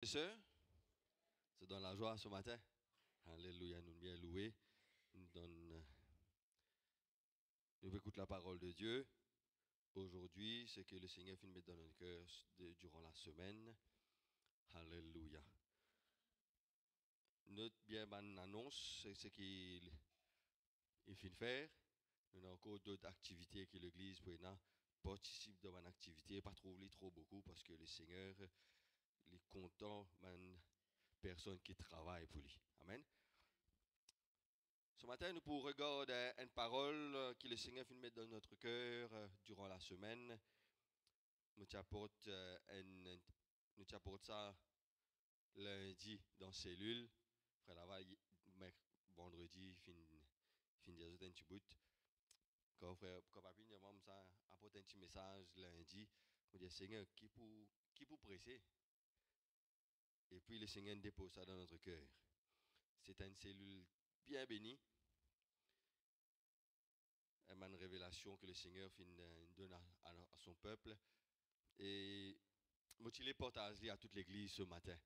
Sœurs, c'est dans la joie ce matin. Alléluia, nous bien louer. Nous écoutons la parole de Dieu. Aujourd'hui, c'est que le Seigneur finit de mettre dans notre cœur durant la semaine. Alléluia. Notre bien bonne annonce, c'est ce qu'il finit de faire. Nous avons encore d'autres activités que l'Église peut participe dans une activité, pas trop beaucoup parce que le Seigneur il est content de personnes qui travaillent pour lui. Amen. Ce matin, nous pourrons regarder une parole que le Seigneur finit de mettre dans notre cœur durant la semaine. Nous t'apporte ça lundi dans la cellule. Après là vendredi, fin dire un petit bout. Quand papi nous ça apporte un petit message lundi, on dit Seigneur, qui pour presser? Et puis le Seigneur dépose ça dans notre cœur. C'est une cellule bien bénie. Une révélation que le Seigneur donne à son peuple. Et je les partage à toute l'église ce matin.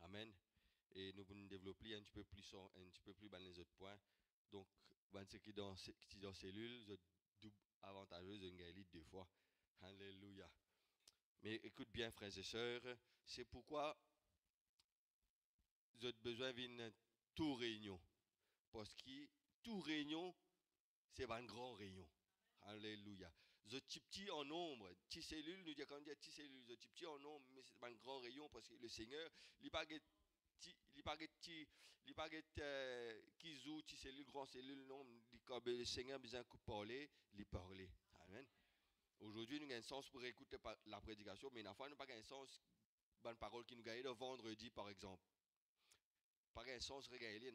Amen. Et nous voulons développer un petit peu plus dans les autres points. Donc, ce qui dans la cellule, c'est double avantageuse de gagner deux fois. Alléluia. Mais écoute bien, frères et sœurs, c'est pourquoi vous avez besoin d'une tout réunion. Parce que tout réunion, c'est un grand réunion. Alléluia. The petit en nombre, petite cellule, nous disons quand on dit petite cellule, the petit en nombre, mais c'est un grand rayon parce que le Seigneur, il n'est pas qui joue petite cellule, grand cellule, non, le Seigneur a besoin de parler, il parler. Amen. Aujourd'hui, nous avons un sens pour écouter la prédication, mais nous n'avons pas un sens bonne parole qui nous gagne le vendredi, par exemple. Pas un sens régalé,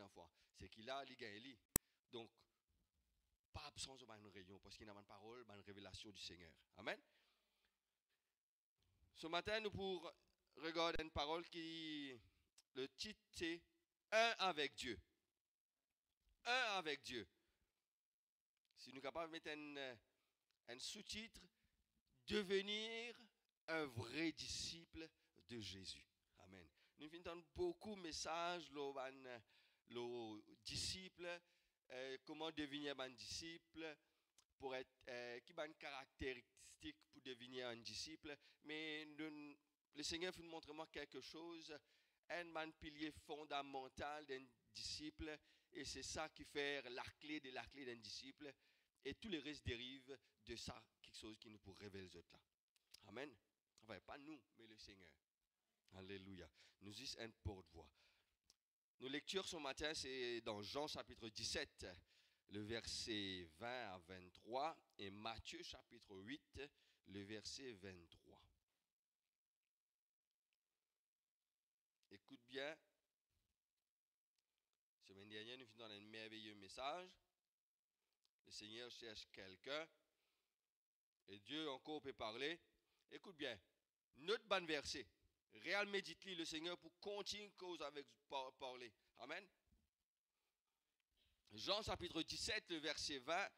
c'est qu'il a, il gagne. Donc, pas absence de une réunion parce qu'il y a une parole, une révélation du Seigneur. Amen. Ce matin, nous pourrons regarder une parole qui, le titre c'est Un avec Dieu. Un avec Dieu. Si nous sommes capables de mettre un sous-titre, devenir un vrai disciple de Jésus. Amen. Nous finissons beaucoup de messages, les disciples, comment devenir un disciple, pour être, qui a une caractéristique pour devenir un disciple. Mais le Seigneur nous montre moi quelque chose, un pilier fondamental d'un disciple, et c'est ça qui fait la clé d'un disciple. Et tous les restes dérivent de ça, quelque chose qui nous pourrait révéler les autres là. Amen. Enfin, pas nous, mais le Seigneur. Alléluia. Nous disons un porte-voix. Nos lectures ce matin, c'est dans Jean chapitre 17, le verset 20 à 23, et Matthieu chapitre 8, le verset 23. Écoute bien. Semaine dernière, nous finissons dans un merveilleux message. Le Seigneur cherche quelqu'un. Et Dieu encore peut parler. Écoute bien. Notre bon verset. Réal médite-lui le Seigneur pour continuer cause avec parler. Amen. Jean chapitre 17, le verset 20.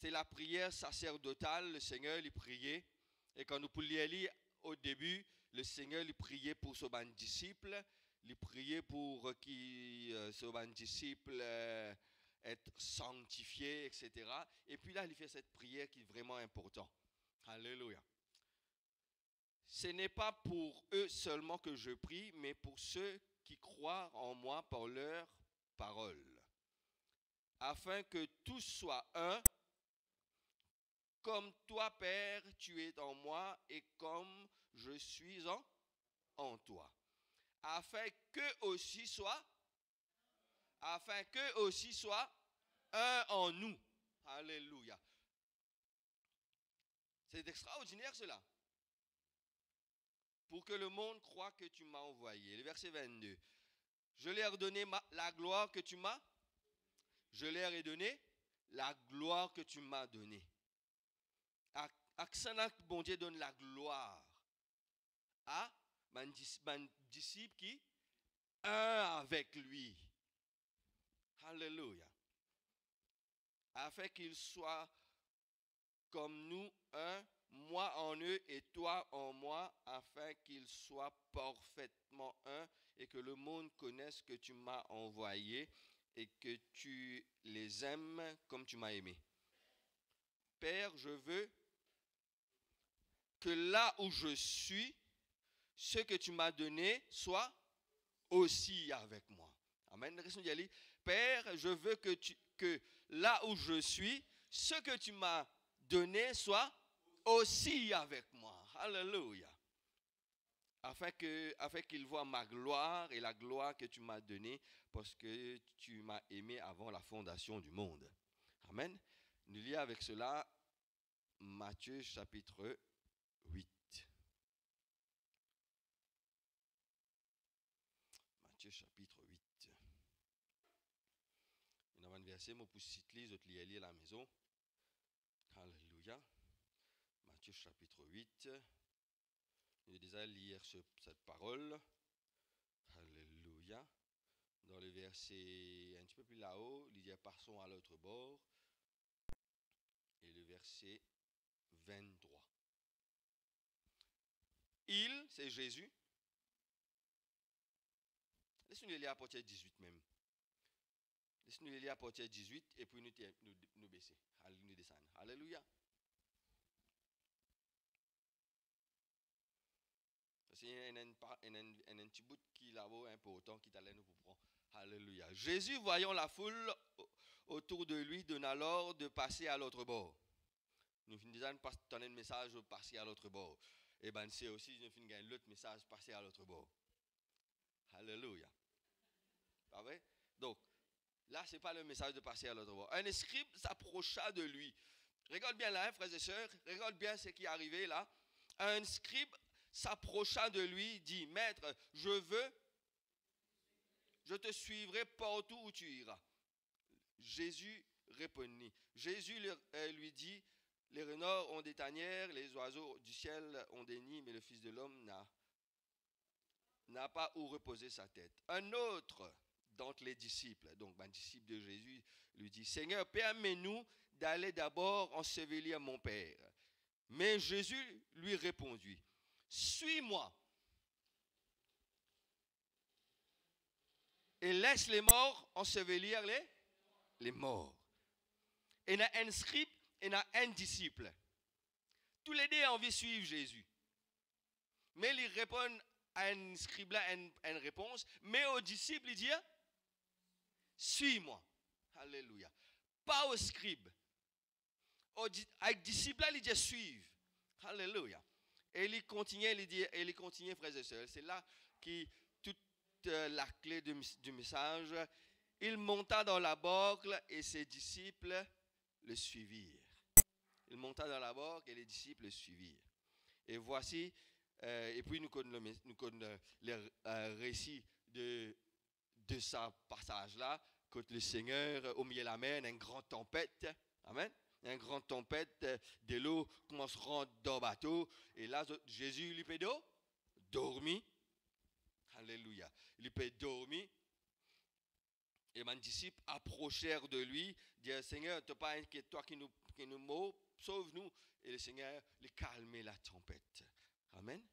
C'est la prière sacerdotale. Le Seigneur lui priait. Et quand nous pouvions lire au début, le Seigneur lui priait pour son disciple. Il priait pour qu'il son disciple être sanctifié, etc. Et puis là, il fait cette prière qui est vraiment importante. Alléluia. Ce n'est pas pour eux seulement que je prie, mais pour ceux qui croient en moi par leur parole. Afin que tous soient un, comme toi, Père, tu es en moi et comme je suis en toi. Afin qu'eux aussi soient un en nous. Alléluia. C'est extraordinaire cela. Pour que le monde croie que tu m'as envoyé. Le verset 22. Je leur ai donné la gloire que tu m'as. Je leur ai donné la gloire que tu m'as donnée. Aksanak, bon Dieu, donne la gloire à mon disciple qui un avec lui. Alléluia. Afin qu'il soit comme nous un moi en eux et toi en moi, afin qu'ils soient parfaitement un et que le monde connaisse que tu m'as envoyé et que tu les aimes comme tu m'as aimé. Père, je veux que là où je suis, ce que tu m'as donné soit aussi avec moi. Amen. Père, je veux que là où je suis, ce que tu m'as donné soit aussi avec moi. Alléluia. Afin qu'il voie ma gloire et la gloire que tu m'as donnée parce que tu m'as aimé avant la fondation du monde. Amen. Nous lisons avec cela Matthieu chapitre 8. Matthieu chapitre 8. Il y a un verset, moi pour citer les autres lire à la maison. Alléluia. Matthieu chapitre 8. Je vais déjà lire cette parole. Alléluia. Dans le verset un petit peu plus là-haut, il dit passons à l'autre bord. Et le verset 23. Il, c'est Jésus. Laissez-nous lire à partir de 18 même. Laissez-nous lire à partir de 18 et puis nous baisser. Nous descendre. Alléluia. Parce qu'il y a un petit bout qui là-haut important qui t'allait nous prendre. Alléluia. Jésus, voyant la foule autour de lui, donna l'ordre de passer à l'autre bord. Nous finissons par donner un message de passer à l'autre bord. Et bien, c'est aussi, nous finissons l'autre message passer à l'autre bord. Alléluia. Pas vrai? Donc, là, ce n'est pas le message de passer à l'autre bord. Un scribe s'approcha de lui. Regarde bien là, frères et sœurs, regarde bien ce qui est arrivé là. Un scribe s'approcha de lui, dit, Maître, je te suivrai partout où tu iras. Jésus répondit. Jésus lui dit, les renards ont des tanières, les oiseaux du ciel ont des nids, mais le Fils de l'homme n'a pas où reposer sa tête. Un autre d'entre les disciples, donc un disciple de Jésus, lui dit, Seigneur, permets-nous d'aller d'abord ensevelir mon Père. Mais Jésus lui répondit, suis-moi et laisse les morts ensevelir les morts. Et il y a un scribe et il y a un disciple. Tous les deux ont envie de suivre Jésus. Mais ils répondent à un scribe là une réponse, mais au disciple il dit, suis-moi. Alléluia. Pas au scribe. Avec disciple là il dit, suive. Alléluia. Et il continue, frères et sœurs. C'est là qui toute la clé du message. Il monta dans la barque et ses disciples le suivirent. Il monta dans la barque et les disciples le suivirent. Et voici, et puis nous connaissons le récit de ce passage-là, quand le Seigneur, au milieu de la mer, une grande tempête. Amen. Une grande tempête, de l'eau commence à rentrer dans le bateau. Et là, Jésus, lui peut dormir. Alléluia. Il peut dormir. Et mes disciples approchèrent de lui, dirent, Seigneur, tu n'es pas inquiet, toi qui nous maux, sauve-nous. Et le Seigneur lui calmait la tempête. Amen.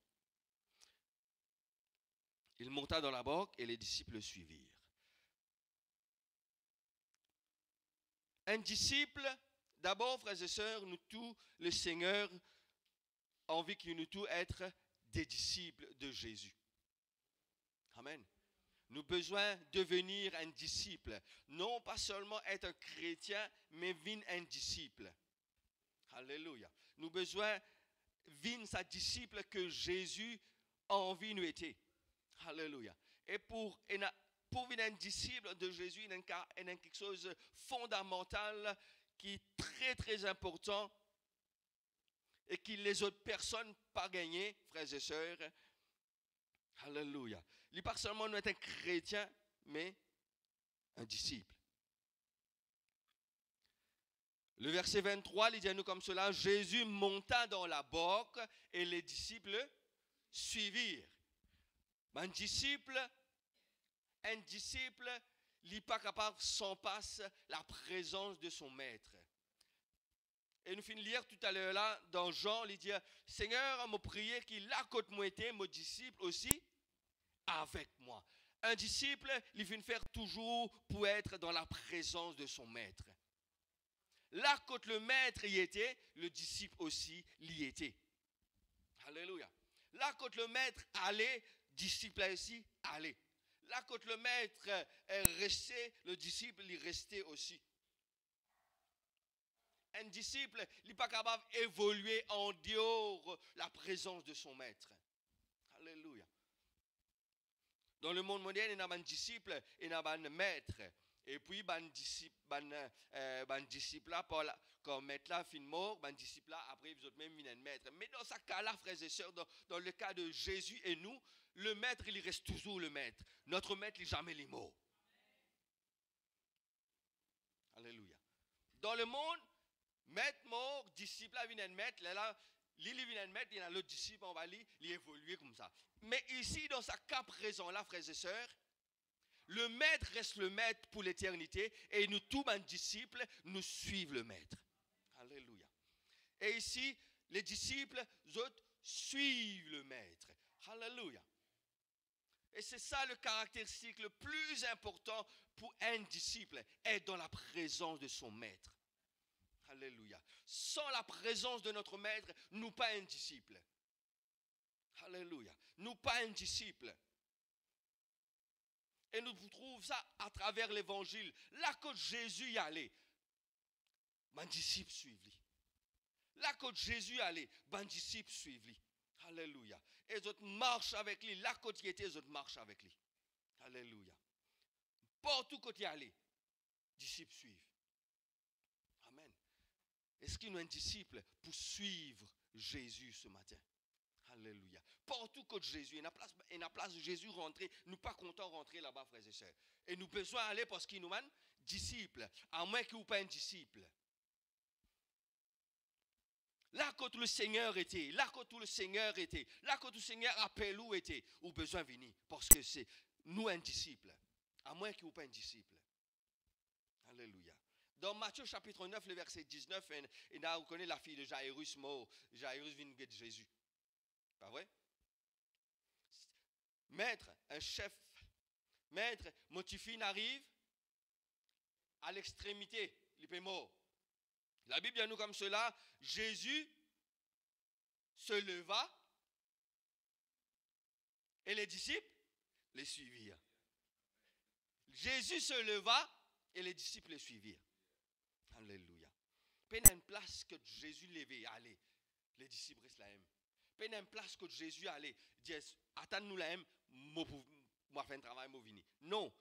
Il monta dans la barque et les disciples le suivirent. Un disciple, d'abord, frères et sœurs, nous tous, le Seigneur a envie que nous tous être des disciples de Jésus. Amen. Nous avons besoin de devenir un disciple. Non pas seulement être un chrétien, mais devenir un disciple. Alléluia. Nous avons besoin de devenir sa disciple que Jésus a envie de nous être. Alléluia. Et pour devenir un disciple de Jésus, il y a quelque chose de fondamental qui est très très important et que les autres personnes n'ont pas gagné, frères et sœurs. Alléluia. Il n'est pas seulement être un chrétien, mais un disciple. Le verset 23, il dit à nous comme cela, Jésus monta dans la barque et les disciples suivirent. Un disciple, il n'est pas capable sans passer la présence de son maître. Et nous finissons lire tout à l'heure là, dans Jean, il dit, Seigneur, m'a prié qu'il a côté moi été, mon disciple aussi, avec moi. Un disciple, il vient faire toujours pour être dans la présence de son maître. Là, quand le maître y était, le disciple aussi l'y était. Alléluia. Là, quand le maître allait, le disciple aussi allait. Là, quand le maître est resté, le disciple y restait aussi. Un disciple n'est pas capable d'évoluer en dehors de la présence de son maître. Alléluia. Dans le monde moderne, il y a un disciple et il y a un maître. Et puis, un disciple là, quand maître là fin mort, un disciple là, après, vous autres même viennent un maître. Mais dans ce cas-là, frères et sœurs, dans le cas de Jésus et nous, le maître, il reste toujours le maître. Notre maître, il n'est jamais mort. Alléluia. Dans le monde, maître mort, disciple là, vient un maître, là, il vient un maître, il y a l'autre disciple, on va il évoluer comme ça. Mais ici, dans ce cas présent là, frères et sœurs, le maître reste le maître pour l'éternité et nous, tous les disciples, nous suivons le maître. Alléluia. Et ici, les disciples, autres, suivent le maître. Alléluia. Et c'est ça le caractéristique le plus important pour un disciple, être dans la présence de son maître. Alléluia. Sans la présence de notre maître, nous pas un disciple. Alléluia. Nous pas un disciple. Et nous trouvons ça à travers l'évangile. Là que Jésus y allait, mon disciple suivit. Là que Jésus y allait, mon disciple suivit. Alléluia. Et les autres marchent avec lui. Là que il était, les autres marchent avec lui. Alléluia. Partout où il allait, disciples suivent. Amen. Est-ce qu'il y a un disciple pour suivre Jésus ce matin? Alléluia. Partout que Jésus, il y a la place de Jésus rentrer, nous pas contents de rentrer là-bas, frères et sœurs. Et nous besoin aller parce qu'il nous mène disciple, à moins qu'il n'y ait pas un disciple. Là quand le Seigneur était, là quand le Seigneur était, là quand le Seigneur appelle où était, ou besoin de venir, parce que c'est nous un disciple, à moins qu'il n'y ait pas un disciple. Alléluia. Dans Matthieu chapitre 9, le verset 19, et là on connaît la fille de Jairus mort, Jairus vient de Jésus. Pas vrai? Maître, un chef, maître, Motifine arrive à l'extrémité, il est mort. La Bible dit nous comme cela, Jésus se leva et les disciples les suivirent. Jésus se leva et les disciples les suivirent. Alléluia. Peine une place que Jésus levait, allez, les disciples restent là même. Peine une place que Jésus allait, dit attends-nous là même, moi faire un travail, moi venir. Non,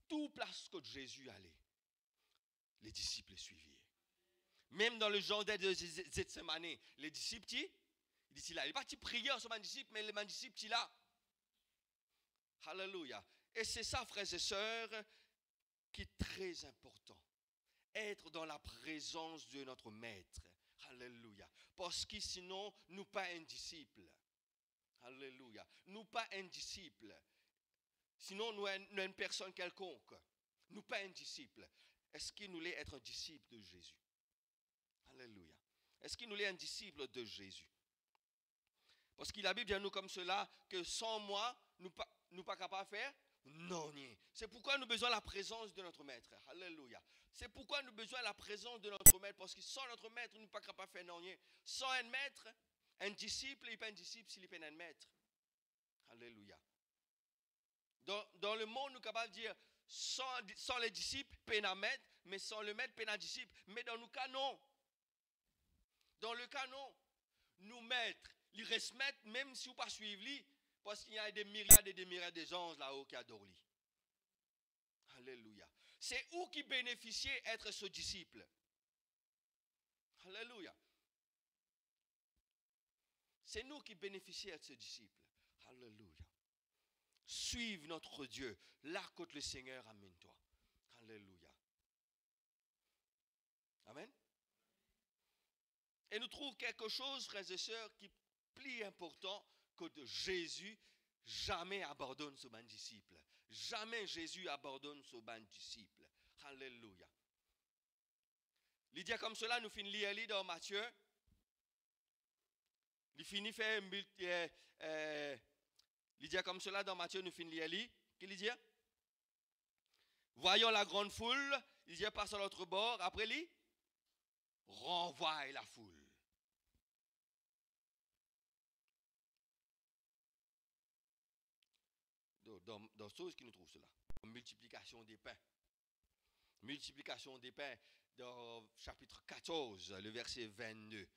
toute place que Jésus allait, les disciples les suivirent. Même dans le jardin de Gethsémane, les disciples, ils disent là, il n'est pas prier sur mes disciples, mais les disciples, ils là. Alléluia. Et c'est ça, frères et sœurs, qui est très important. Être dans la présence de notre maître. Alléluia. Parce que sinon, nous pas un disciple. Alléluia. Nous pas un disciple. Sinon, nous une personne quelconque. Nous pas un disciple. Est-ce qu'il nous voulait être un disciple de Jésus? Alléluia. Est-ce qu'il nous voulait un disciple de Jésus? Parce que la Bible dit nous comme cela, que sans moi, nous pas capables de faire non. C'est pourquoi nous avons besoin de la présence de notre maître. Alléluia. C'est pourquoi nous avons besoin de la présence de notre maître. Parce que sans notre maître, nous ne sommes pas capables de faire non. Sans un maître, un disciple, il n'est pas un disciple s'il n'est pas un maître. Alléluia. Dans le monde, nous sommes capables de dire sans les disciples, pas un maître, mais sans le maître, pas un disciple. Mais dans nos cas, non. Dans le cas, non. Nous maîtres, ils restent maîtres, même si vous ne pas suivre lui. Parce qu'il y a des myriades et des myriades de gens là-haut qui adorent lui. Alléluia. C'est où qui bénéficiait d'être ce disciple. Alléluia. C'est nous qui bénéficions d'être ce disciple. Alléluia. Suive notre Dieu. Là que le Seigneur amène toi. Alléluia. Amen. Et nous trouvons quelque chose, frères et sœurs, qui est plus important que de Jésus jamais abandonne ce ban disciple. Jamais Jésus abandonne ce ban disciple. Alléluia. Il dit comme cela, nous finissons lire dans Matthieu. Il finit faire il dit comme cela dans Matthieu, nous finissons lire. Qu'il dit? Voyons la grande foule, il dit passe à l'autre bord, après lui, renvoie la foule. Dans choses qui nous trouvent cela. Multiplication des pains. Multiplication des pains dans chapitre 14, le verset 22.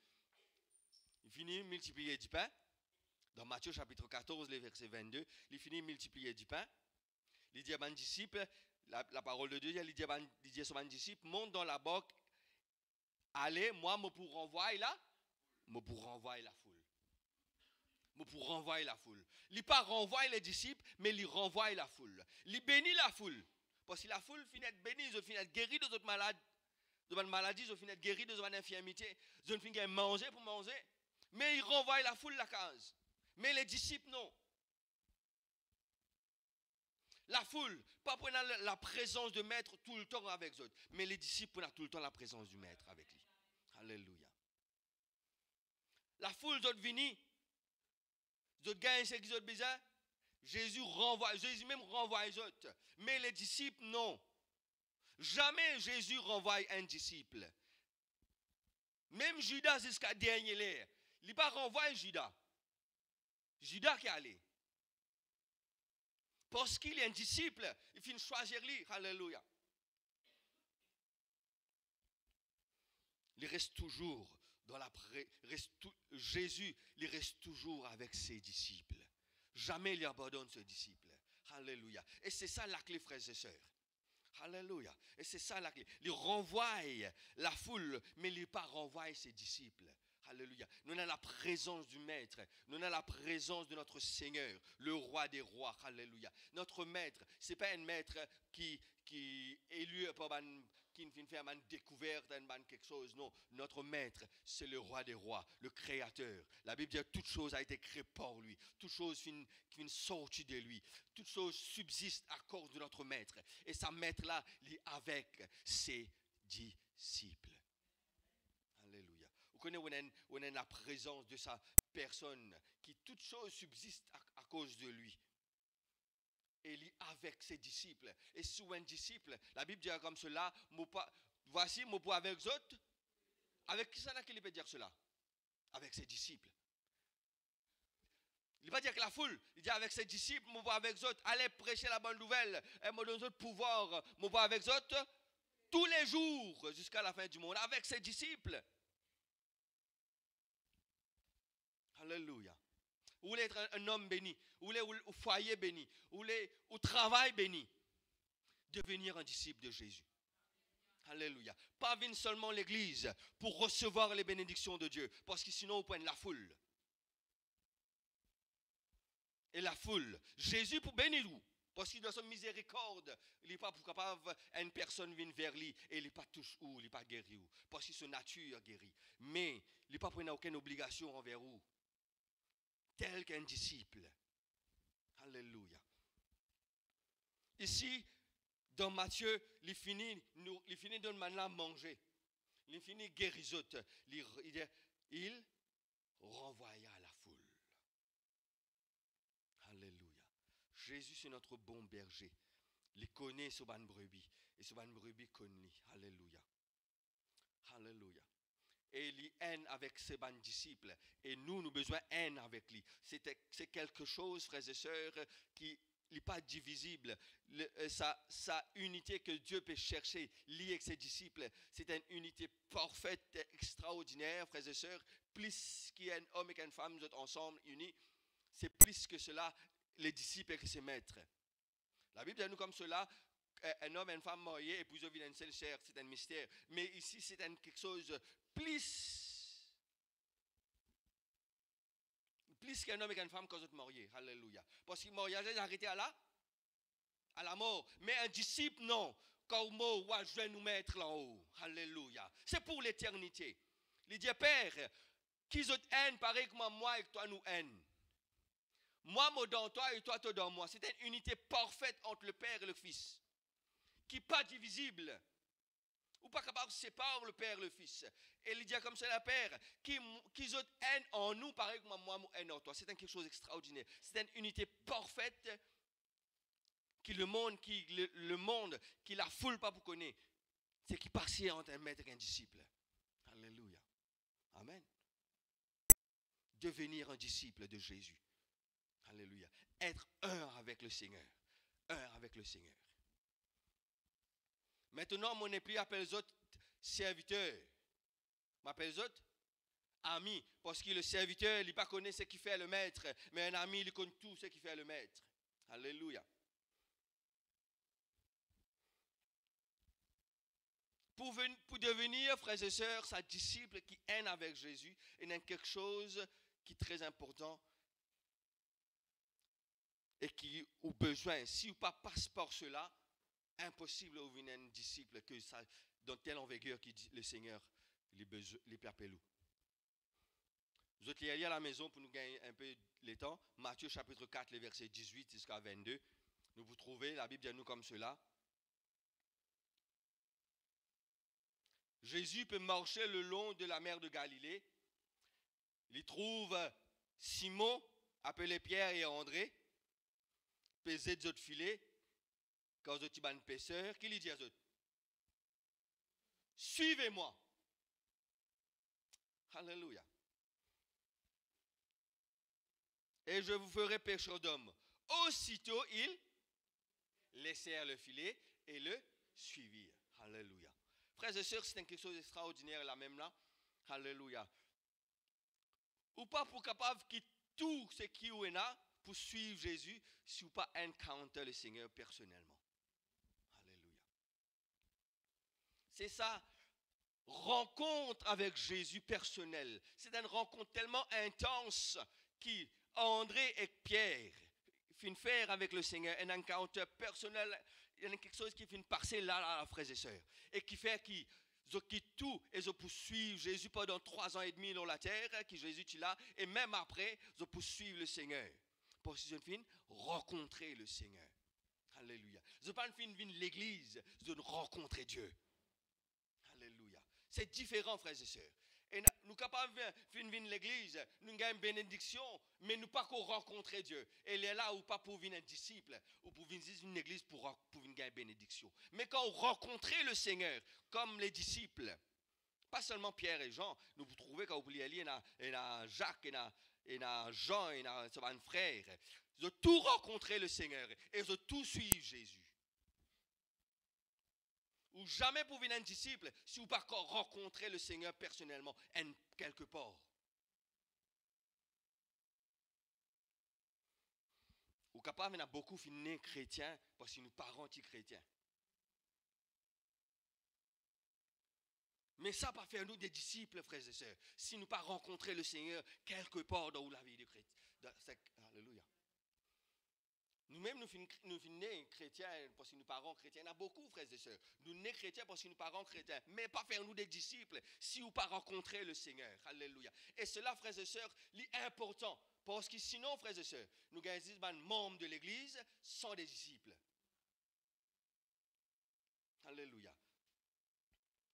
Il finit multiplier du pain. Dans Matthieu chapitre 14, le verset 22, il finit multiplier du pain. Il dit à mes disciples, la parole de Dieu, il dit à mes disciples, monte dans la barque, allez, moi, je pour renvoyer là, je pour renvoyer la foule. Je pour renvoyer la foule. Il ne pas renvoyer les disciples, mais il renvoie la foule. Il bénit la foule. Parce que la foule finit bénie, ils finissent guéris de d'autres malades, de bonnes maladies, ils finissent guéris de bonnes infirmités, ils finissent manger pour manger. Mais il renvoie la foule la case. Mais les disciples, non. La foule, pas prendre la présence de maître tout le temps avec eux, mais les disciples prennent tout le temps la présence du maître avec lui. Alléluia. La foule, ils viennent, ils gagnent ce qu'ils ont besoin. Jésus même renvoie les autres. Mais les disciples, non. Jamais Jésus renvoie un disciple. Même Judas jusqu'à dernier l'air. Il n'a pas renvoyé Judas. Judas qui est allé. Parce qu'il est un disciple, il finit choisir lui. Alléluia. Il reste toujours dans Jésus, il reste toujours avec ses disciples. Jamais il abandonne ses disciples. Alléluia. Et c'est ça la clé, frères et sœurs. Alléluia. Et c'est ça la clé. Il renvoie la foule, mais il ne pas renvoie ses disciples. Alléluia. Nous avons la présence du Maître. Nous avons la présence de notre Seigneur, le Roi des rois. Alléluia. Notre Maître, ce n'est pas un Maître qui est élu par qui vient faire une découverte, quelque chose. Non, notre Maître, c'est le Roi des rois, le Créateur. La Bible dit que toute chose a été créée par lui. Toute chose qui vient sortir de lui. Toute chose subsiste à cause de notre Maître. Et sa Maître-là, il est avec ses disciples. Alléluia. Vous connaissez on a la présence de sa personne, qui toute chose subsiste à cause de lui. Et il est avec ses disciples. Et sous un disciple, la Bible dit comme cela, voici mon point avec eux autres. Avec qui ça qu'il peut dire cela? Avec ses disciples. Il ne va pas dire que la foule, il dit avec ses disciples, mon point avec eux autres, allez prêcher la bonne nouvelle, et me donne autres pouvoir, mon point avec eux autres, tous les jours, jusqu'à la fin du monde, avec ses disciples. Alléluia. Vous voulez être un homme béni, vous voulez au foyer béni, vous voulez au travail béni, devenir un disciple de Jésus. Alléluia. Pas venir seulement à l'église pour recevoir les bénédictions de Dieu, parce que sinon vous prenez la foule. Et la foule, Jésus pour bénir nous, parce qu'il doit son miséricorde, il n'est pas capable une personne vienne vers lui et il n'est pas touché ou il n'est pas guéri ou, parce que son nature guérit. Mais il n'est pas pris aucune obligation envers vous. Tel qu'un disciple. Alléluia. Ici, dans Matthieu, il finit de manière manger. Il finit guérisote. Il renvoya la foule. Alléluia. Jésus, c'est notre bon berger. Il connaît ce ban brebis. Et ce ban brebis connaît. Alléluia. Alléluia. Et il haine avec ses bons disciples. Et nous avons besoin de haine avec lui. C'est quelque chose, frères et sœurs, qui n'est pas divisible. Sa unité que Dieu peut chercher, liée avec ses disciples, c'est une unité parfaite, extraordinaire, frères et sœurs. Plus qu'il y a un homme et une femme, nous êtes ensemble, unis, c'est plus que cela, les disciples et ses maîtres. La Bible dit nous comme cela, un homme et une femme mariés, et puis ils viennent une seule chair, c'est un mystère. Mais ici, c'est quelque chose plus qu'un homme et une femme quand vous êtes mariés. Alléluia. Parce que le mariage est arrêté à la mort. Mais un disciple, non. Quand mort, je vais nous mettre là-haut. Alléluia. C'est pour l'éternité. Il dit, Père, qu'ils ont haine pareil que moi et toi nous haine. Moi dans toi et toi dans moi. C'est une unité parfaite entre le Père et le Fils. Qui n'est pas divisible. Ou pas capable de séparer le Père et le Fils. Et il dit comme ça, la Père, qui autres haine en nous, pareil que moi, haine en toi. C'est quelque chose d'extraordinaire. C'est une unité parfaite qui le monde, qui la foule pas pour connaître. C'est qui passe entre un maître et un disciple. Alléluia. Amen. Devenir un disciple de Jésus. Alléluia. Être un avec le Seigneur. Un avec le Seigneur. Maintenant, mon époux appelle les autres serviteurs. M'appelle les autres amis. Parce que le serviteur, il ne pas connaît ce qui fait le maître. Mais un ami, il connaît tout ce qui fait le maître. Alléluia. Pour devenir, frères et sœurs, sa disciple qui aime avec Jésus, il y a quelque chose qui est très important et qui a besoin. Si vous ne passez pas par cela, impossible de devenir un disciple que ça, dans telle envergure que le Seigneur les perpétue. Vous allez aller à la maison pour nous gagner un peu le temps. Matthieu chapitre 4, les versets 18 jusqu'à 22. Nous vous trouvez, la Bible dit à nous comme cela. Jésus peut marcher le long de la mer de Galilée. Il trouve Simon, appelé Pierre et André, pesé de filets, quand ils ont pêcheur, qui lui dit à eux? Suivez-moi. Alléluia. Et je vous ferai pêcheur d'hommes. Aussitôt, ils laissèrent le filet et le suivirent. Alléluia. Frères et sœurs, c'est quelque chose d'extraordinaire là même là. Alléluia. Ou pas pour capable que tout ce qui est là pour suivre Jésus si vous pas encounter le Seigneur personnellement. Alléluia. C'est ça. Rencontre avec Jésus personnel. C'est une rencontre tellement intense qui André et Pierre finissent faire avec le Seigneur. Un encounter personnel. Il y a quelque chose qui finit passer là, frères et sœurs. Et qui fait qu'ils quittent tout et ils poursuivent Jésus pendant 3 ans et demi dans la terre, qui Jésus est là. Et même après, ils poursuivent le Seigneur. Pour qu'ils finissent rencontrer le Seigneur. Alléluia. Ils n'ont pas fini de l'église, ils ont rencontré Dieu. Alléluia. C'est différent, frères et sœurs. Et nous sommes capables de venir à l'église, nous avons une bénédiction, mais nous ne pas qu'on rencontrer Dieu. Et il est là où pas pour venir un disciple, ou pour venir à une église pour venir une bénédiction. Mais quand on rencontrait le Seigneur, comme les disciples, pas seulement Pierre et Jean, nous vous trouvez quand vous pouvez aller, il y a Jacques, il y a Jean, il y a un frère. Ils ont tout rencontré le Seigneur et ils ont tout suivi Jésus. Ou jamais pour venir un disciple si vous ne pas rencontrer le Seigneur personnellement quelque part. Ou capable, il y a beaucoup de chrétiens parce qu'ils nous parents anti-chrétiens. Mais ça pas faire nous des disciples, frères et sœurs, si nous pas rencontrer le Seigneur quelque part dans la vie de chrétien. Alléluia. Nous-mêmes, nous finissons chrétiens parce que nous parents chrétiens. Il y en a beaucoup, frères et sœurs. Nous nés chrétiens parce que nous parents chrétiens. Mais pas faire nous des disciples si nous pas rencontrer le Seigneur. Alléluia. Et cela, frères et sœurs, est important. Parce que sinon, frères et sœurs, nous gagnons des membres de l'église sans des disciples. Alléluia.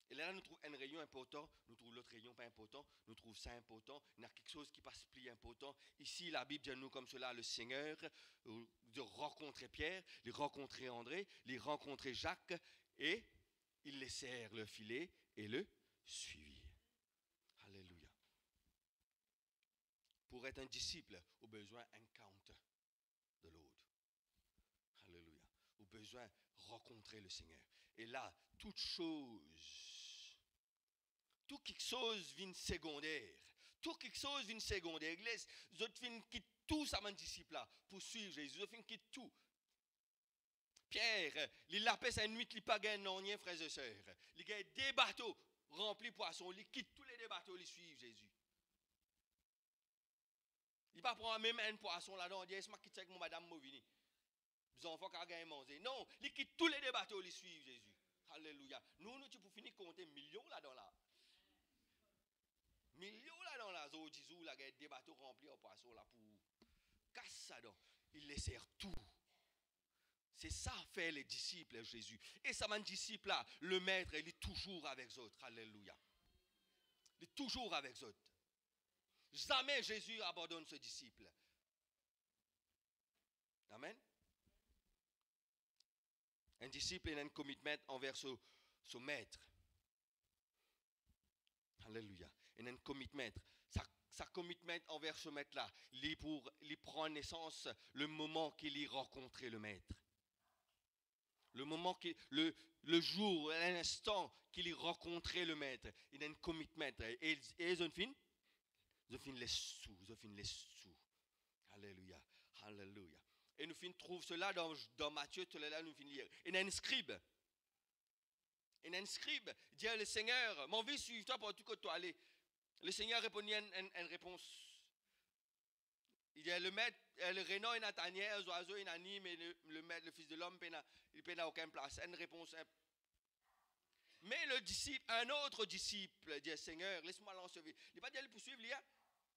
Et là, nous trouvons un rayon important, nous trouvons l'autre rayon pas important, nous trouvons ça important, il y a quelque chose qui passe plus important. Ici, la Bible dit nous comme cela, le Seigneur, de rencontrer Pierre, de rencontrer André, de rencontrer Jacques, et ils laissèrent le filet et le suivirent. Alléluia. Pour être un disciple, au besoin un encounter de l'autre. Alléluia. Au besoin rencontrer le Seigneur. Et là, toute quelque chose vient secondaire. Tout quelque chose vient secondaire. L'église, les autres viennent quitter tout ça, mon disciple là, pour suivre Jésus. Les autres viennent quitter tout. Pierre, il a fait sa nuit, il n'a pas gagné rien, frères et sœurs. Il a des bateaux remplis de poissons. Il quitte tous les bateaux, il suit Jésus. Il ne va pas prendre même un poisson là-dedans. Il dit, est-ce que je quitte avec mon madame Movini? Les enfants qui ont gagné manger. Non, il quitte tous les bateaux, il suit Jésus. Alléluia. Nous, tu peux finir compter millions là-dedans là. Millions là dans la zone d'Izou, là, il y a des bateaux remplis en poissons là pour casse ça donc. Ils laissèrent tout. C'est ça fait les disciples, Jésus. Et ça m'a disciple là, le maître, il est toujours avec les autres. Alléluia. Il est toujours avec les autres. Jamais Jésus abandonne ce disciple. Amen. Un disciple a un commitment envers son maître. Alléluia. Il a un commitment. Sa commitment envers ce maître-là, il prend naissance le moment qu'il y rencontré le maître. Le moment, le jour, l'instant qu'il y rencontré le maître, il a un commitment. Et ils ont fini les sous. Alléluia. Alléluia. Et nous trouvons cela dans Matthieu, tout là, nous finissons lire. Il y a un scribe. Il dit le Seigneur, mon vie suive toi pour tout que toi aller. Le Seigneur répondit une réponse. Il dit le maître, le renom est Nathaniel, l'oiseau est anime, mais le maître, le fils de l'homme, il n'a aucune place. Une réponse. Mais le disciple, un autre disciple, dit Seigneur, laisse-moi l'ensevelir. Il n'est pas dit aller poursuivre,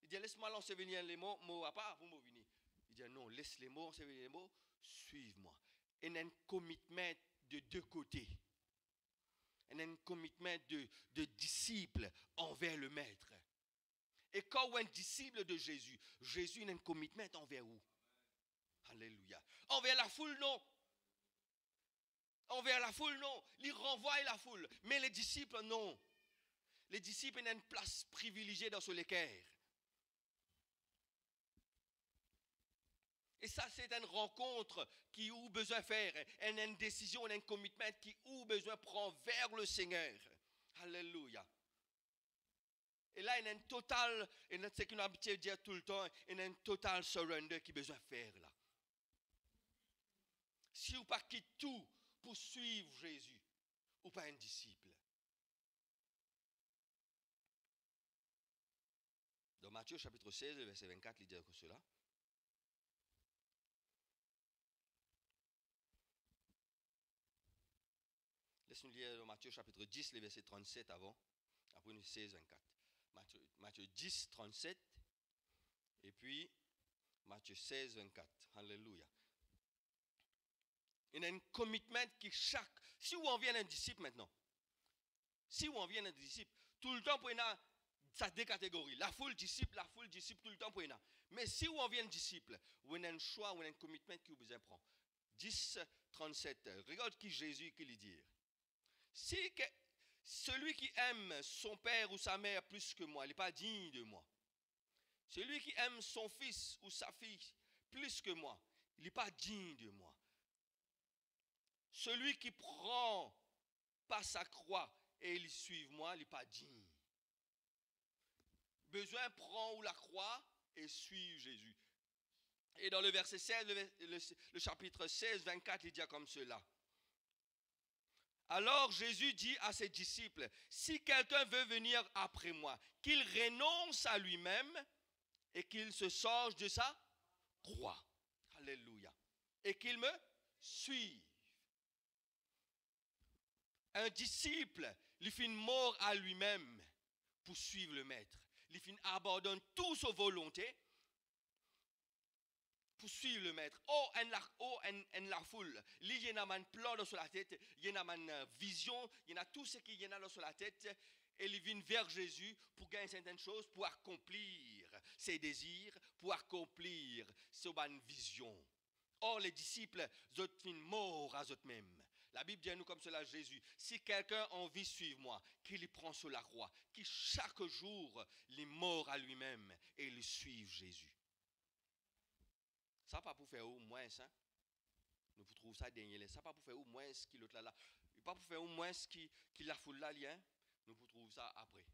il dit laisse-moi l'ensevelir les mots à part, vous me venez. Il dit non, laisse les mots, ensevelir les mots, suive-moi. Il y a un commitment de deux côtés. Il y a un commitment de disciple envers le maître. Et quand on est un disciple de Jésus, Jésus a un commitment envers vous. Alléluia. Envers la foule, non. Envers la foule, non. Il renvoie la foule. Mais les disciples, non. Les disciples ont une place privilégiée dans ce l'équerre. Et ça, c'est une rencontre qui a besoin de faire. Une décision, un commitment qui a besoin de prendre vers le Seigneur. Alléluia. Et là, il y a un total, et c'est qu'on a habitué de dire tout le temps, il y a un total surrender qui a besoin de faire là. Si vous pas quitte tout pour suivre Jésus, ou pas un disciple. Dans Matthieu chapitre 16, verset 24, il dit que cela. Laisse-nous lire dans Matthieu chapitre 10, les versets 37 avant, après nous 16, 24. Matthieu 10, 37, et puis Matthieu 16, 24. Alléluia. Il y a un commitment qui chaque... Si on vient un disciple maintenant, tout le temps pour ça deux catégories. La foule disciple, tout le temps pour mais si on vient un disciple, on a un choix, on a un commitment qui vous besoin prendre. 10, 37. Regarde qui Jésus qui lui dit. Si celui qui aime son père ou sa mère plus que moi, il n'est pas digne de moi. Celui qui aime son fils ou sa fille plus que moi, il n'est pas digne de moi. Celui qui prend pas sa croix et il suit moi, il n'est pas digne. Besoin prend ou la croix et suit Jésus. Et dans le verset 16, le chapitre 16, 24, il dit comme cela. Alors Jésus dit à ses disciples, si quelqu'un veut venir après moi, qu'il renonce à lui-même et qu'il se charge de sa croix. Alléluia. Et qu'il me suive. Un disciple, il fait une mort à lui-même pour suivre le maître. Il abandonne toute sa volonté pour suivre le maître. La foule. Il y a un plan dans la tête, il y a une vision, il y a tout ce qu'il y a dans la tête. Et il vient vers Jésus pour gagner certaines choses, pour accomplir ses désirs, pour accomplir ses bonnes visions. Or, les disciples, ils sont morts à eux-mêmes. La Bible dit à nous comme cela, Jésus, si quelqu'un a envie de suivre moi, qu'il y prend sur la croix, qu'il chaque jour, il est mort à lui-même et il suive Jésus. Ça pas pour faire au moins ça. Nous trouvons ça dernier. Ça pas pour faire au moins ce qu'il l'autre là. Pas pour faire au moins ce qui la foule là lien. Nous trouvons ça après.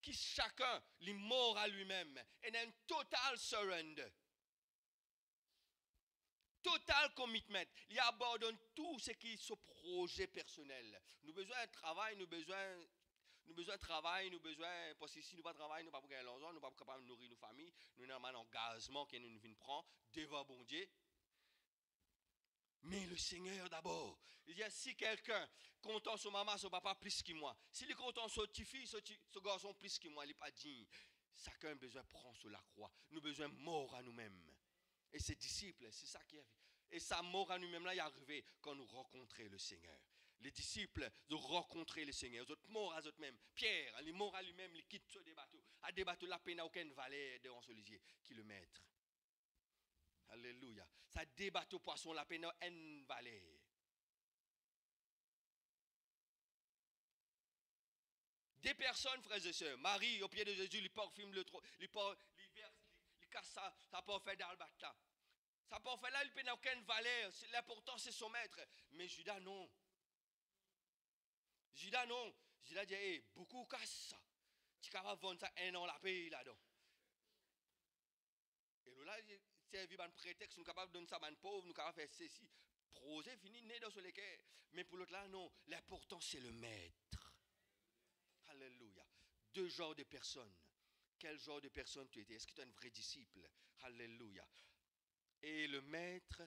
Qui chacun est mort à lui-même et a un total surrender. Total commitment. Il abandonne tout ce qui est ce projet personnel. Nous avons besoin de travail, nous avons besoin de travail, nous avons besoin, parce que si nous n'avons pas de travail, nous ne pouvons pas gagner l'argent, nous ne pouvons pas capables de nourrir nos familles, nous avons un engagement que nous venons prendre devant bon Dieu. Mais le Seigneur d'abord. Il dit, si quelqu'un content son maman, son papa plus que moi, s'il est content son petit fils, ce garçon plus que moi, il n'est pas digne. Chacun a besoin de prendre sur la croix. Nous avons besoin de mort à nous-mêmes. Et ses disciples, c'est ça qui a fait. Et sa mort à nous-mêmes là est arrivée quand nous rencontrons le Seigneur. Les disciples de rencontrer le Seigneur. Ils sont morts à eux-mêmes. Pierre, il est mort à lui-même, il quitte ce bateau. À des bateaux, la peine à aucun valet devant ce lisier qui le maître. Alléluia. Ça débatte au poisson, la peine à un valet. Des personnes, frères et sœurs, Marie, au pied de Jésus, il parfume le trône, il casse ça peut faire dans le bateau. Ça peut faire là, il n'a aucun valet. L'important, c'est son maître. Mais Judas, non. Judas, non. Judas dit, hey, beaucoup casse ça. Tu vas vendre ça un an la paye là-dedans. Et là, servi un prétexte, nous sommes capables de donner ça à un pauvre, nous sommes capables de faire ceci. Projet fini, né dans ce léquer. Mais pour l'autre là, non. L'important, c'est le maître. Alléluia. Deux genres de personnes. Quel genre de personne tu étais? Est-ce que tu es un vrai disciple? Alléluia. Et le maître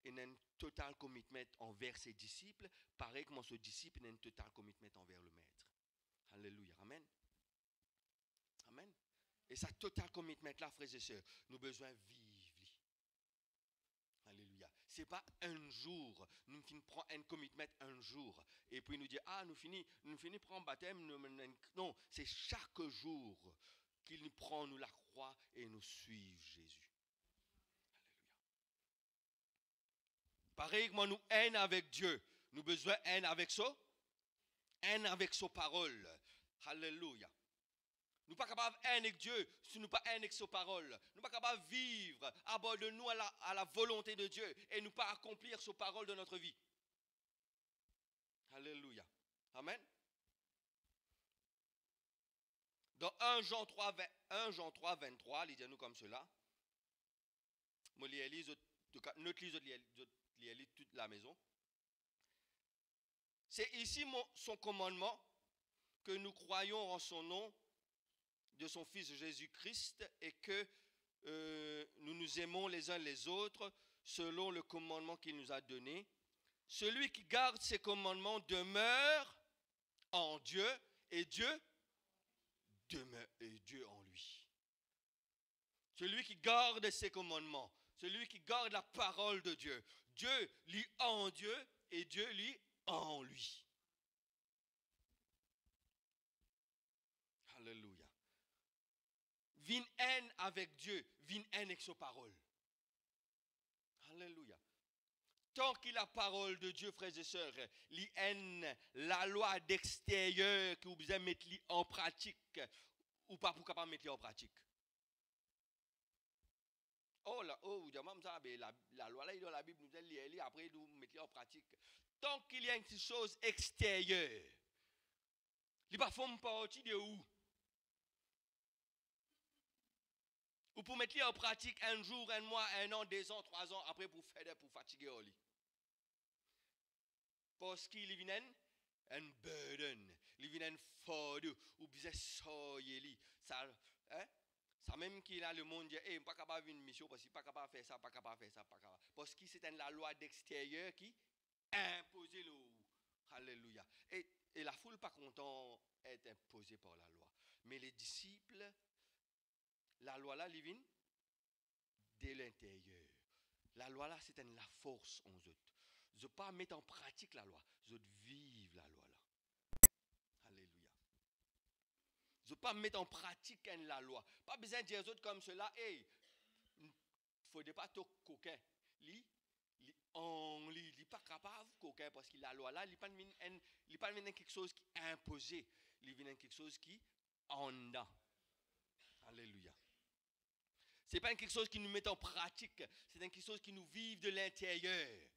est un total commitment envers ses disciples, pareil comme ce disciple est un total commitment envers le maître. Alléluia. Amen. Amen. Et ça total commitment là, frères et sœurs, nous avons besoin de vivre. Alléluia. Ce n'est pas un jour, nous prenons un commitment un jour, et puis nous disons, ah, nous finissons prendre baptême. Non, c'est chaque jour qu'il nous prend, nous la croix et nous suivons Jésus. Pareil que nous haine avec Dieu, nous avons besoin haine avec ça, haine avec sa parole. Alléluia. Nous ne sommes pas capables de haine avec Dieu si nous ne sommes pas haine avec sa parole. Nous ne sommes pas capables de vivre abandonnons à la volonté de Dieu et nous pas accomplir sa parole dans notre vie. Alléluia. Amen. Dans 1 Jean 3, 23, lisez-nous comme cela. Moi, je lis toute la maison. C'est ici son commandement que nous croyons en son nom de son Fils Jésus-Christ et que nous nous aimons les uns les autres selon le commandement qu'il nous a donné. Celui qui garde ses commandements demeure en Dieu et Dieu demeure et Dieu en lui. Celui qui garde ses commandements, celui qui garde la parole de Dieu, Dieu lit en Dieu et Dieu lit en lui. Alléluia. Vin haine avec Dieu, vin haine avec sa parole. Alléluia. Tant qu'il a la parole de Dieu, frères et sœurs, li haine la loi d'extérieur que vous besoin mettre en pratique ou pas pour capable mettre en pratique. La loi là est dans la Bible, nous allons lire après nous mettre en pratique. Tant qu'il y a une chose extérieure, il ne faut pas partie de où? Ou pour mettre en pratique un jour, un mois, un an, 2 ans, 3 ans, après pour faire pour fatiguer au lit. Parce qu'il vient un burden, il vient un fardeau, ou bien soyez ça, hein? Ça même qu'il a le monde dit, pas capable une mission parce qu'il pas capable faire ça, pas capable faire ça, pas capable. Parce que c'est la loi d'extérieur qui impose le. Alléluia. Et la foule pas content est imposée par la loi. Mais les disciples, la loi là, ils viennent de l'intérieur. La loi là, c'est la force en eux. Je ne pas mettre en pratique la loi, je vivre la loi là. Alléluia. Je ne pas mettre en pratique la loi. Pas besoin de dire aux autres comme cela, hey, il ne faut pas être coquin. Il n'est pas capable de coquin parce que la loi là, il n'est pas quelque chose qui est imposé. Il vient quelque chose qui en a. Alléluia. Ce n'est pas quelque chose qui nous met en pratique, c'est quelque chose qui nous vive de l'intérieur.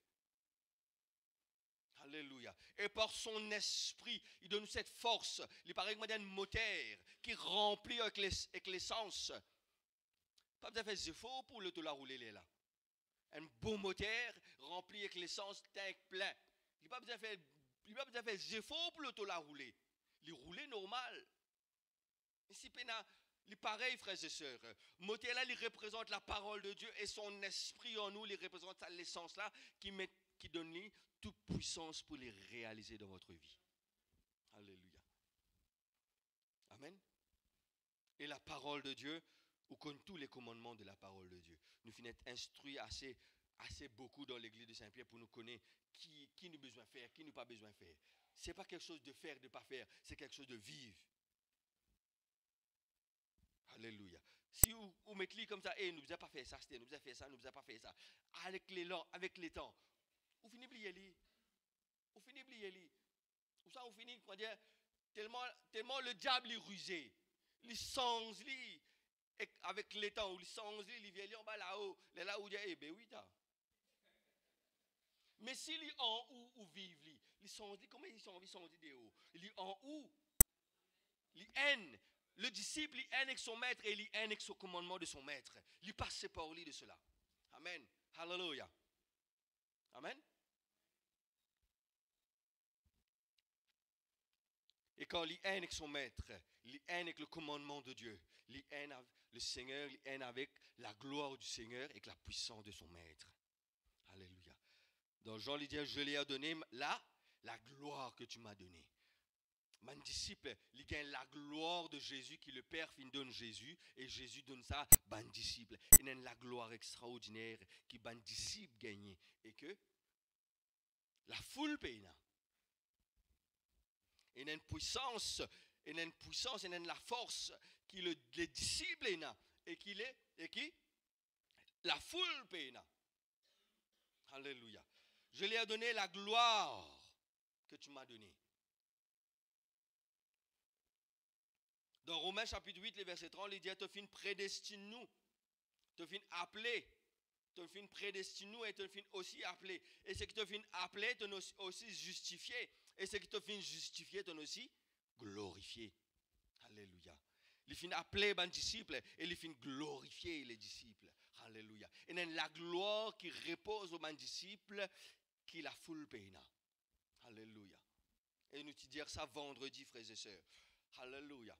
Alléluia. Et par son esprit, il donne cette force. Il paraît que un moteur qui remplit avec l'essence. Pas besoin de faire effort pour le la rouler là. Un beau moteur rempli avec l'essence, tank plein. Il n'a pas besoin de faire effort pour le la rouler. Il roule normal. Ici, il est pareil, frères et sœurs. Le moteur là, il représente la parole de Dieu et son esprit en nous, il représente l'essence là qui donne lui toute puissance pour les réaliser dans votre vie. Alléluia. Amen. Et la parole de Dieu, ou comme tous les commandements de la parole de Dieu, nous finissons instruits assez assez beaucoup dans l'église de Saint-Pierre pour nous connaître qui nous besoin de faire, qui nous pas besoin de faire. Ce n'est pas quelque chose de faire, de ne pas faire, c'est quelque chose de vivre. Alléluia. Si vous mettez comme ça, nous n'avons pas fait ça, nous n'avons fait ça, nous n'avons pas fait ça. Avec les temps, vous finissez par y aller. Vous finissez par y aller. Ou ça, vous finissez par dire, tellement le diable est rusé. Il songe, avec les temps, il songe, il vient en bas là-haut. Là où il dit, eh bien oui, mais s'il est en haut ou vive, il songe, comment ils sont de haut? Il est en haut. Il haine. Le disciple, il haine avec son maître et il haine avec son commandement de son maître. Il passe par lui de cela. Amen. Hallelujah. Amen. Et quand il haine avec son maître, il haine avec le commandement de Dieu, il haine avec le Seigneur, il haine avec la gloire du Seigneur et avec la puissance de son maître. Alléluia. Donc Jean lui dit, je lui ai donné la gloire que tu m'as donnée. Mon disciple, il gagne la gloire de Jésus, qui le Père fin donne Jésus, et Jésus donne ça à mon disciple. Il y a la gloire extraordinaire qui mon disciple gagne, et que la foule paye. Il y a une puissance, il y a la force qui les disciples a, et qui la foule paye. Alléluia. Je lui ai donné la gloire que tu m'as donnée. Dans Romains chapitre 8, le verset 30, il dit, tu fin prédestine nous, tu fin appelé, tu fin prédestine nous et tu fin aussi appelé. Et ce qui te fin appelé, tu aussi justifié. Et ce qui te fin justifié, tu aussi glorifié. Alléluia. Il fin appelé les disciples et il fin glorifier les disciples. Alléluia. Et la gloire qui repose aux disciples qui la foule peina. Alléluia. Et nous te dire ça vendredi, frères et sœurs. Alléluia.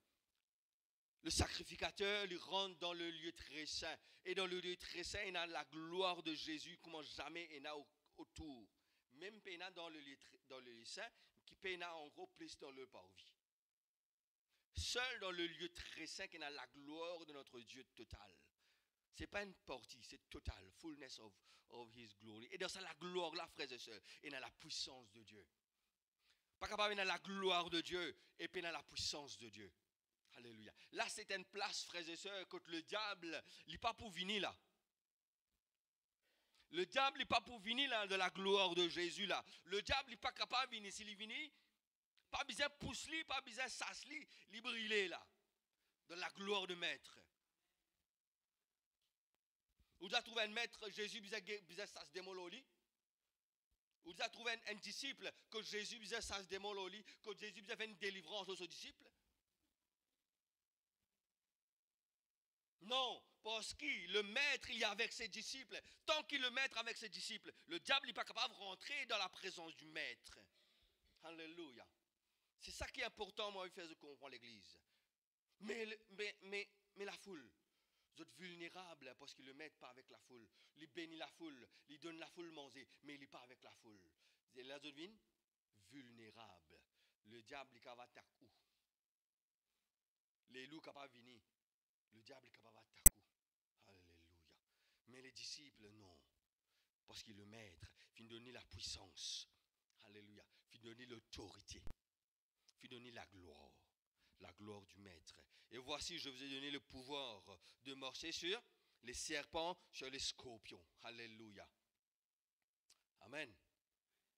Le sacrificateur lui rentre dans le lieu très saint. Et dans le lieu très saint, il a la gloire de Jésus comme jamais il y a autour. Même péna dans le lieu saint, qui péna en gros plus dans le parvis. Seul dans le lieu très saint, qu'il a la gloire de notre Dieu total. Ce n'est pas une partie, c'est total. Fullness of His glory. Et dans ça, la gloire, là, frères et sœurs, il a la puissance de Dieu. Pas capable, il a la gloire de Dieu et puis il a la puissance de Dieu. Alléluia. Là, c'est une place, frères et sœurs, que le diable, il n'est pas pour venir là. Le diable n'est pas pour venir là de la gloire de Jésus là. Le diable n'est pas capable de venir. S'il est venu, pas besoin de pousser, pas besoin de s'asseoir, il brûler là. De la gloire de maître. Vous avez trouvé un maître, Jésus, besoin de s'asseoir démolir. Vous avez trouvé un disciple, que Jésus, besoin de s'asseoir démolir, que Jésus, besoin de faire une délivrance aux disciples. Non, parce que le maître, il est avec ses disciples. Tant qu'il le maître avec ses disciples, le diable n'est pas capable de rentrer dans la présence du maître. Alléluia. C'est ça qui est important, moi, il fait comprendre l'église. Mais la foule, vous êtes vulnérables parce qu'il ne le met pas avec la foule. Il bénit la foule, il donne la foule manger, mais il n'est pas avec la foule. Et là, vous êtes vulnérables. Le diable, il va attaquer. Les loups ne peuvent pas venir. Le diable est capable d'attaquer. Alléluia. Mais les disciples, non. Parce qu'il est le maître. Il donne la puissance. Alléluia. Il donne l'autorité. Il donne la gloire. La gloire du maître. Et voici, je vous ai donné le pouvoir de marcher sur les serpents, sur les scorpions. Alléluia. Amen.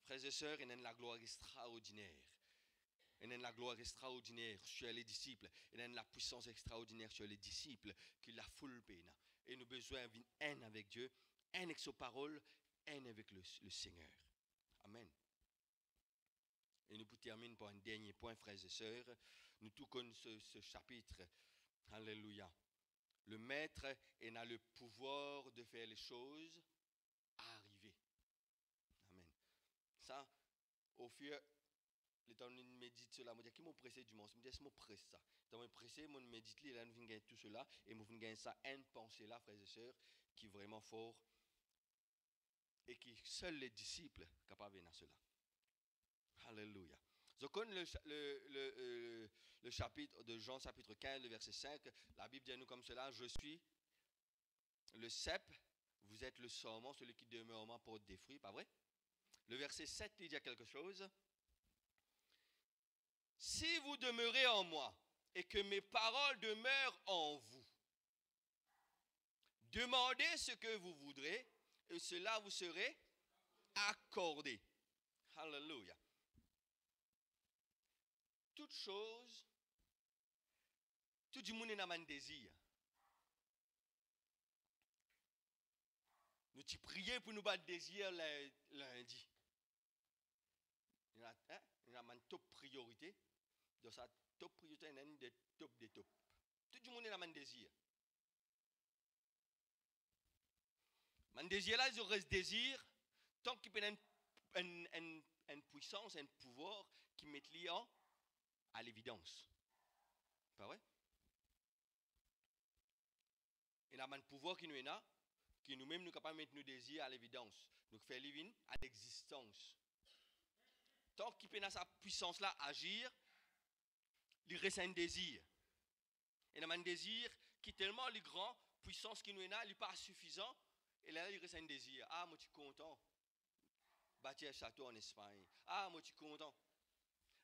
Frères et sœurs, il y a la gloire extraordinaire. Il y a la gloire extraordinaire sur les disciples. Il y a la puissance extraordinaire sur les disciples qui la foule peine. Et nous avons besoin d'une haine avec Dieu, haine avec sa parole, haine avec le Seigneur. Amen. Et nous terminons par un dernier point, frères et sœurs. Nous tout connaissons ce chapitre. Alléluia. Le maître a le pouvoir de faire les choses arriver. Amen. Ça, au fur le temps de méditer cela, je dis qui m'a pressé du monde, je me dis, je presse ça. Donc, je pressé, je médite, là, je viens tout cela, et je viens ça, une pensée là, frères et sœurs, qui est vraiment fort, et qui seuls les disciples capables de venir à cela. Alléluia. Je connais le chapitre de Jean, chapitre 15, le verset 5, la Bible dit à nous comme cela, je suis le cep, vous êtes le sarment, celui qui demeure en moi porte des fruits, pas vrai? Le verset 7 il dit quelque chose. Si vous demeurez en moi et que mes paroles demeurent en vous, demandez ce que vous voudrez et cela vous serait accordé. Alléluia. Toute chose, tout le monde est dans un désir. Nous t'y prions pour nous battre désir lundi. Il y a une top priorité. Dans sa top priorité, il y a une des top des top. Tout le monde est dans un désir. Un désir là, il reste désir tant qu'il y a une puissance, un pouvoir qui met liant à l'évidence. Pas vrai? Il y a un pouvoir qui nous est là, qui nous-mêmes nous capables de mettre nos désirs à l'évidence. Nous fait vivre à l'existence. Tant qu'il peut sa puissance là agir, il reste un désir. Et il y a un désir qui est tellement grand, puissance qui nous est là, il n'est pas suffisant. Et là, il reste un désir. Ah, moi, je suis content. Bâtir un château en Espagne. Ah, moi, je suis content.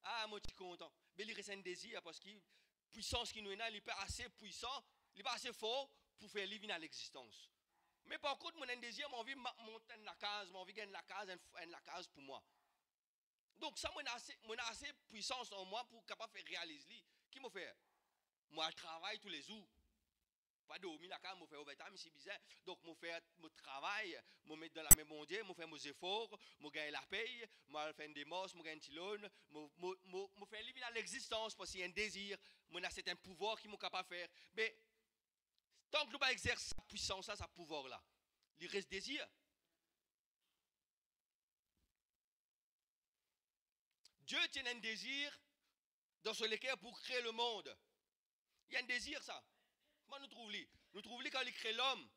Ah, moi, je suis content. Mais il reste un désir parce que la puissance qui nous est là, il n'est pas assez puissant, il n'est pas assez fort pour faire vivre à l'existence. Mais par contre, mon désir, j'ai envie de monter la case, j'ai envie de gagner la case pour moi. Donc, ça, j'ai assez de puissance en moi pour capable de réaliser. Qui m'a fait? Moi, je travaille tous les jours. Pas dormir la case, je fais overtime, c'est bizarre. Donc, je fais mon travail, je mets dans la main mondiale, je fais mes efforts, je gagne la paye, je fais des mosses, je gagne un petit loan, je fais vivre à l'existence parce qu'il y a un désir, c'est un pouvoir qui est capable de faire. Mais, tant que nous pas exercer sa puissance, sa pouvoir là, il reste désir. Dieu tient un désir dans ce lequel pour créer le monde. Il y a un désir ça. Comment nous trouvons-les? Nous trouvons-les quand il crée l'homme.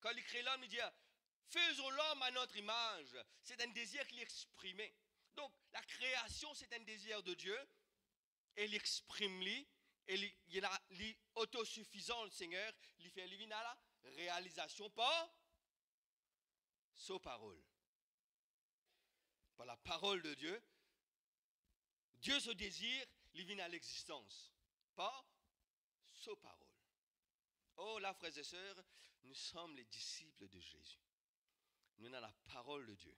Quand il crée l'homme, il dit faisons l'homme à notre image. C'est un désir qu'il exprimait. Donc la création, c'est un désir de Dieu. Et il exprime-lui. Et il est autosuffisant, le Seigneur. Il fait vivre à la réalisation par sa parole. Par la parole de Dieu. Dieu se désire, il vient à l'existence. Par sa parole. Oh là, frères et sœurs, nous sommes les disciples de Jésus. Nous avons la parole de Dieu.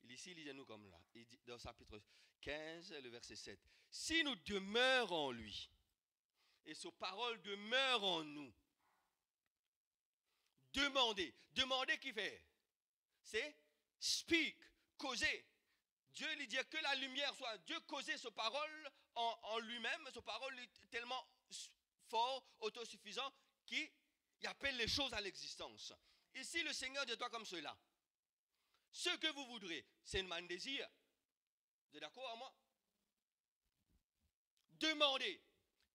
Ici, il dit à nous comme là, il dit dans chapitre 15, le verset 7. Si nous demeurons en lui, et sa parole demeure en nous, demandez qui fait? C'est speak, causer. Dieu lui dit que la lumière soit. Dieu causait sa parole en lui-même, sa parole est tellement fort, autosuffisant, qu'il appelle les choses à l'existence. Ici, le Seigneur dit toi comme cela. Ce que vous voudrez, c'est un désir. Vous êtes d'accord avec moi? Demandez.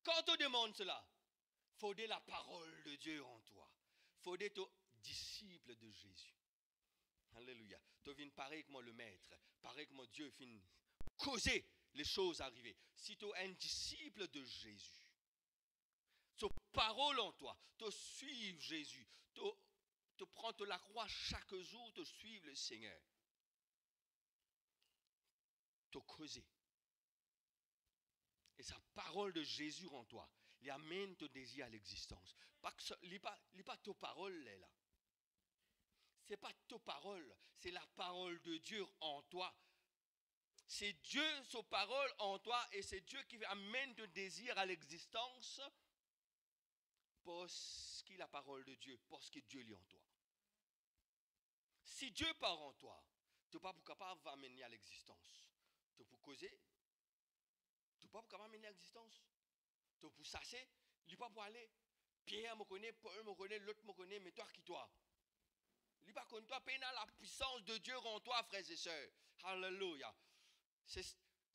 Quand on demande cela, il faut la parole de Dieu en toi. Il faut être disciple de Jésus. Alléluia. Tu viens pareil que moi le maître, pareil que moi Dieu vient causer les choses arriver. Si tu es un disciple de Jésus, ta parole en toi, tu suives Jésus, tu prends la croix chaque jour, tu suives le Seigneur. Tu causes. Et sa parole de Jésus en toi, il amène ton désir à l'existence. Il n'est pas ta parole là. Ce n'est pas ta parole, c'est la parole de Dieu en toi. C'est Dieu, sa parole en toi, et c'est Dieu qui amène ton désir à l'existence parce qu'il a la parole de Dieu, parce que Dieu est en toi. Si Dieu part en toi, tu n'es pas capable d'amener à l'existence. Tu peux causer, tu n'es pas capable d'amener à l'existence. Tu peux chasser, il n'est pas pour aller. Pierre me connaît, Paul me connaît, l'autre me connaît, mais toi qui toi? Il n'est pas contre toi, peine la puissance de Dieu en toi, frères et sœurs. Alléluia.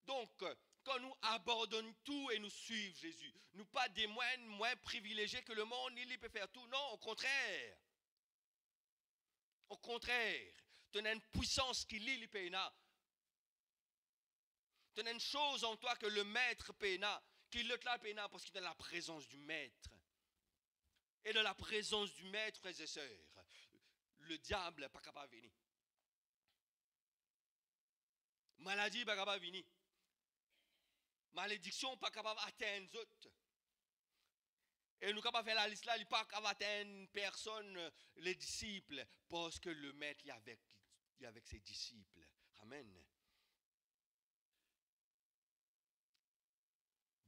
Donc, quand nous abandonnons tout et nous suivons Jésus, nous pas des moins privilégiés que le monde, il peut faire tout. Non, au contraire. Au contraire. Tu as une puissance qui lit les pénas. Tu as une chose en toi que le maître péna, qui le péna parce qu'il est dans la présence du maître. Et dans la présence du maître, frères et sœurs, le diable n'est pas capable de venir. Maladie n'est pas capable de venir. Malédiction n'est pas capable d'atteindre les autres. Et nous ne pouvons pas faire la liste là, il n'est pas capable d'atteindre personne, les disciples, parce que le maître est avec ses disciples. Amen.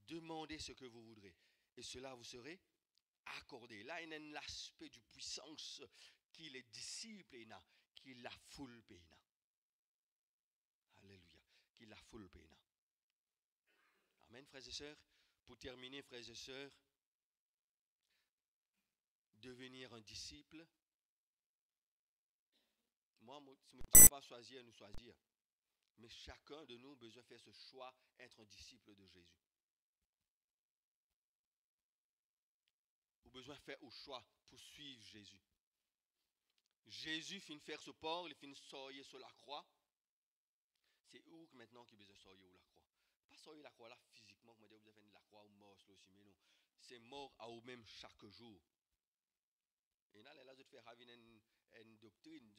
Demandez ce que vous voudrez, et cela vous serez accordé. Là, il y a un aspect de puissance qui les disciples, qui la foule. Alléluia. Qui la foule. Amen, frères et sœurs. Pour terminer, frères et sœurs, devenir un disciple. Moi, si je ne pas choisir, nous choisir. Mais chacun de nous a besoin de faire ce choix, être un disciple de Jésus. Vous avez besoin de faire au choix pour suivre Jésus. Jésus finit de faire ce port, il finit de sortir sur la croix. C'est où maintenant qu'il a besoin de sortir la croix? Pas sortir la croix là physiquement, comme vous avez fait la croix ou mort aussi, mais non. C'est mort à vous-même chaque jour. Et là, je vais faire une doctrine,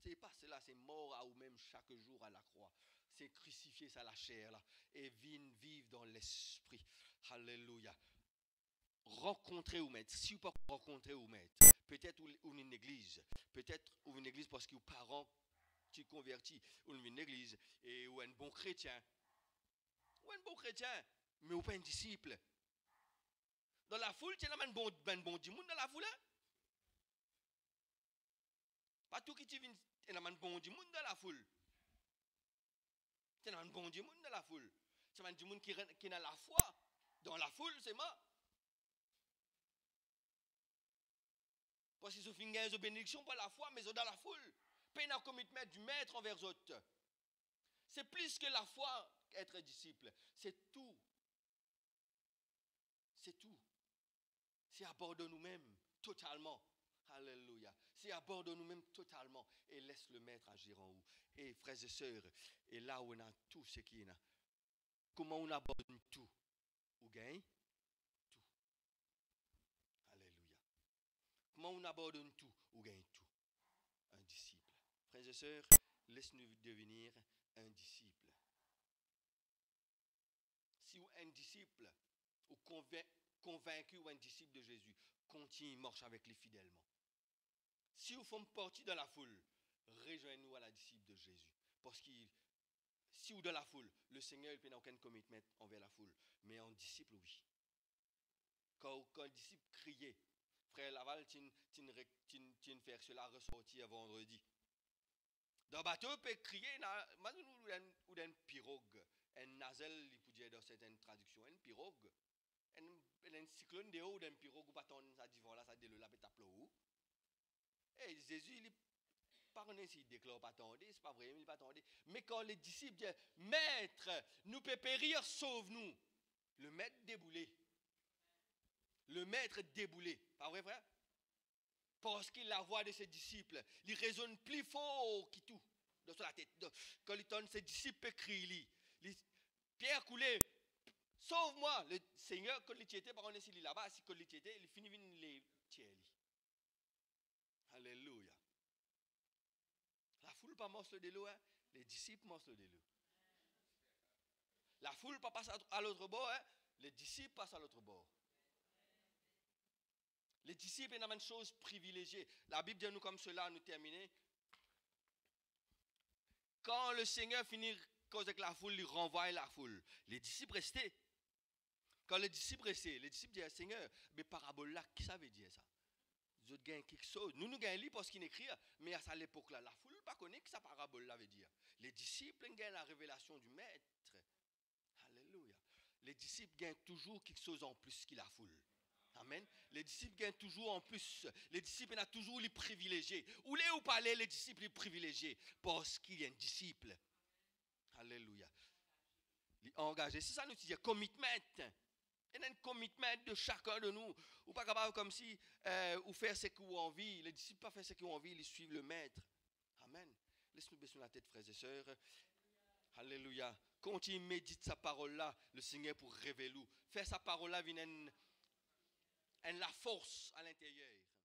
c'est pas cela, c'est mort à vous-même chaque jour à la croix. C'est crucifier ça la chair là et vivre dans l'esprit. Alléluia. Rencontrer ou maître. Si vous ne pouvez pas rencontrer ou maître, peut-être ou une église, peut-être ou une église parce que vos parents qui convertis, ou une église et ou un bon chrétien, mais ou pas un disciple. Dans la foule, tu as un bon monde dans la foule. Hein? Pas tout qui vient, tu as un bon monde dans la foule. Tu as un bon monde dans la foule. C'est un monde qui a la foi. Dans la foule, c'est moi. Parce qu'ils ont fait une bénédiction par la foi, mais dans la foule. Pas un commitment du maître envers les autres. C'est plus que la foi, être disciple. C'est tout. C'est tout. C'est à bord de nous-mêmes, totalement. Alléluia. C'est à bord de nous-mêmes totalement. Et laisse le maître agir en vous. Et frères et sœurs, et là où on a tout ce qui est là, comment on abandonne tout? On gagne tout. Alléluia. Comment on abandonne tout? On gagne tout. Un disciple. Frères et sœurs, laisse-nous devenir un disciple. Si vous êtes un disciple, ou convaincu ou un disciple de Jésus, continue, marche avec lui fidèlement. Si vous faites partie de la foule, rejoignez-nous à la disciple de Jésus. Parce que si vous êtes dans la foule, le Seigneur n'a aucun commitment envers la foule. Mais en disciple, oui. Quand un disciple criait, frère Laval, tu faire cela ressortir vendredi. Dans le bateau, peut crier, ou d'un pirogue, un nazel, il peut dire dans certaines traductions, un pirogue, un cyclone de haut d'un pirogue, ou pas ton, ça dit voilà, ça dit le lapin tape l'eau. Et Jésus, il pas s'il déclare pas attendez, c'est pas vrai, il pas attendez. Mais quand les disciples disent, Maître, nous peut périr, sauve-nous. Le maître déboulé. Le maître déboulé. Pas vrai, frère? Parce qu'il la voix de ses disciples. Il résonne plus fort que tout. Dans la tête. Quand il donne ses disciples, crient. Pierre coulé, sauve-moi. Le Seigneur, quand il était, par contre, il est là-bas, si quand il était, il finit de les tirer. Alléluia. La foule pas morceau de l'eau, hein? Les disciples morceau de l'eau. La foule pas passe à l'autre bord, hein? Les disciples passent à l'autre bord. Les disciples ont une chose privilégiée. La Bible dit nous comme cela, nous terminer. Quand le Seigneur finit cause avec la foule, il renvoie la foule. Les disciples restaient. Quand les disciples restaient, les disciples disaient Seigneur, mais parabole là, qui ça veut dire ça? Nous avons gagné quelque chose. Nous gagnons parce qu'il écrit, mais à cette époque-là, la foule ne connaît pas ce que sa parabole là veut dire. Les disciples gagnent la révélation du Maître. Alléluia. Les disciples gagnent toujours quelque chose en plus que la foule. Amen. Les disciples gagnent toujours en plus. Les disciples ont toujours les privilégiés. Où les ou parler les disciples les privilégiés? Parce qu'il y a un disciple. Alléluia. Les engagés. C'est ça nous dit commitment. Il y a un commitment de chacun de nous. Ou pas capable comme si ou faire ce qu'ils ont envie. Les disciples pas faire ce qu'ils ont envie, ils suivent le maître. Amen. Laisse-nous baisser la tête, frères et sœurs. Alléluia. Quand il médite sa parole là, le Seigneur pour révéler. Faire sa parole là, et la force à l'intérieur.